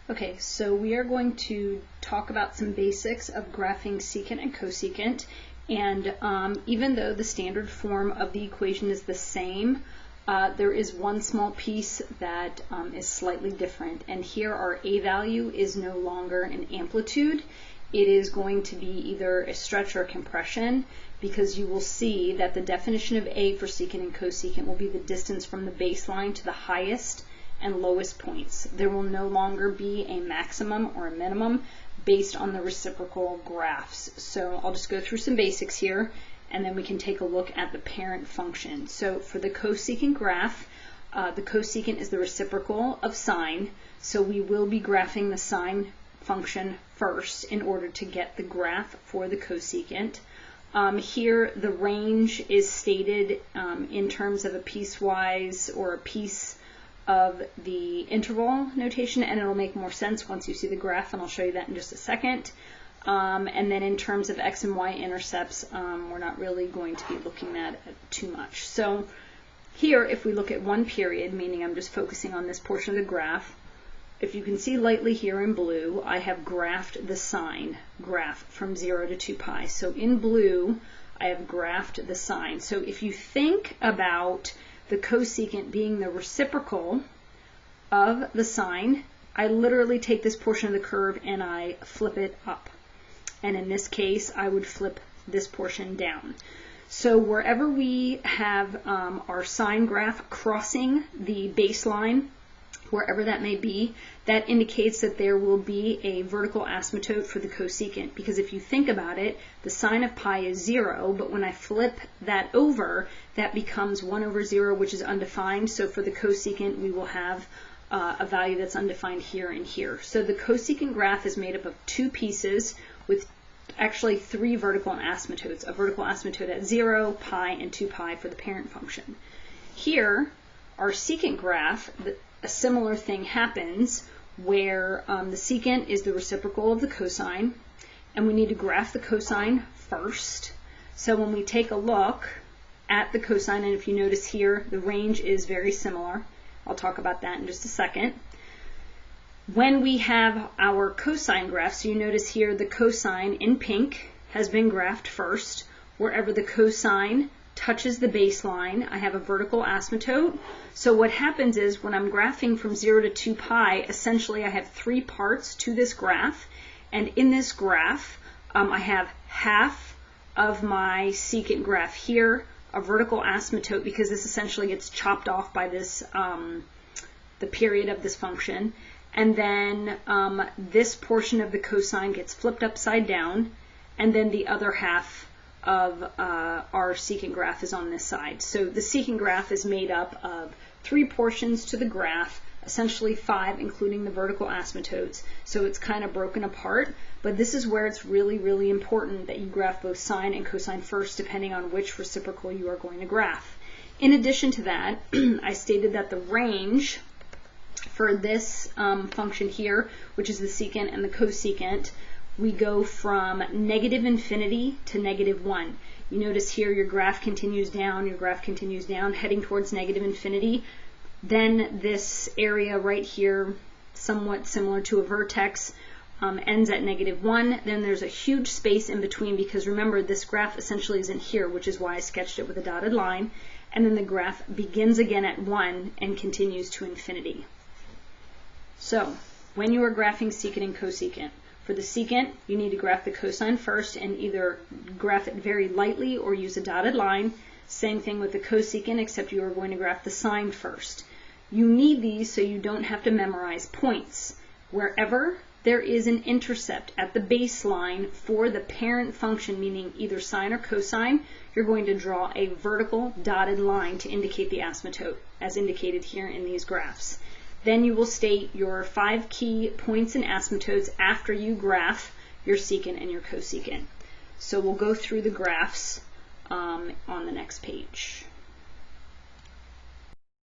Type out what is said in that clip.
Okay, so we are going to talk about some basics of graphing secant and cosecant, and even though the standard form of the equation is the same, there is one small piece that is slightly different, and here our A value is no longer an amplitude. It is going to be either a stretch or a compression, because you will see that the definition of A for secant and cosecant will be the distance from the baseline to the highest and lowest points. There will no longer be a maximum or a minimum based on the reciprocal graphs. So I'll just go through some basics here, and then we can take a look at the parent function. So for the cosecant graph, the cosecant is the reciprocal of sine, so we will be graphing the sine function first in order to get the graph for the cosecant. Here the range is stated in terms of a piecewise or a piece of the interval notation, and it'll make more sense once you see the graph, and I'll show you that in just a second. And then in terms of x and y intercepts, we're not really going to be looking at it too much. So here, if we look at one period, meaning I'm just focusing on this portion of the graph, if you can see lightly here in blue, I have graphed the sine graph from 0 to 2 pi. So in blue, I have graphed the sine. So if you think about the cosecant being the reciprocal of the sine, I literally take this portion of the curve and I flip it up. And in this case, I would flip this portion down. So wherever we have our sine graph crossing the baseline, wherever that may be, that indicates that there will be a vertical asymptote for the cosecant, because if you think about it, the sine of pi is 0, but when I flip that over, that becomes 1 over 0, which is undefined. So for the cosecant, we will have a value that's undefined here and here. So the cosecant graph is made up of two pieces with actually 3 vertical asymptotes, a vertical asymptote at 0, pi, and 2 pi for the parent function. Here, our secant graph, a similar thing happens where the secant is the reciprocal of the cosine, and we need to graph the cosine first. So when we take a look at the cosine, and if you notice here, the range is very similar. I'll talk about that in just a second. When we have our cosine graph, so you notice here the cosine in pink has been graphed first. Wherever the cosine touches the baseline, I have a vertical asymptote. So what happens is when I'm graphing from 0 to 2 pi, essentially I have 3 parts to this graph, and in this graph I have half of my secant graph here, a vertical asymptote, because this essentially gets chopped off by this the period of this function, and then this portion of the cosine gets flipped upside down, and then the other half of our secant graph is on this side. So the secant graph is made up of 3 portions to the graph, essentially 5 including the vertical asymptotes, so it's kind of broken apart, but this is where it's really, really important that you graph both sine and cosine first, depending on which reciprocal you are going to graph. In addition to that, I stated that the range for this function here, which is the secant and the cosecant, we go from negative infinity to negative 1. You notice here your graph continues down, heading towards negative infinity. Then this area right here, somewhat similar to a vertex, ends at negative 1. Then there's a huge space in between, because remember, this graph essentially is in here, which is why I sketched it with a dotted line. And then the graph begins again at 1 and continues to infinity. So when you are graphing secant and cosecant, for the secant, you need to graph the cosine first and either graph it very lightly or use a dotted line. Same thing with the cosecant, except you are going to graph the sine first. You need these so you don't have to memorize points. Wherever there is an intercept at the baseline for the parent function, meaning either sine or cosine, you're going to draw a vertical dotted line to indicate the asymptote, as indicated here in these graphs. Then you will state your 5 key points and asymptotes after you graph your secant and your cosecant. So we'll go through the graphs on the next page.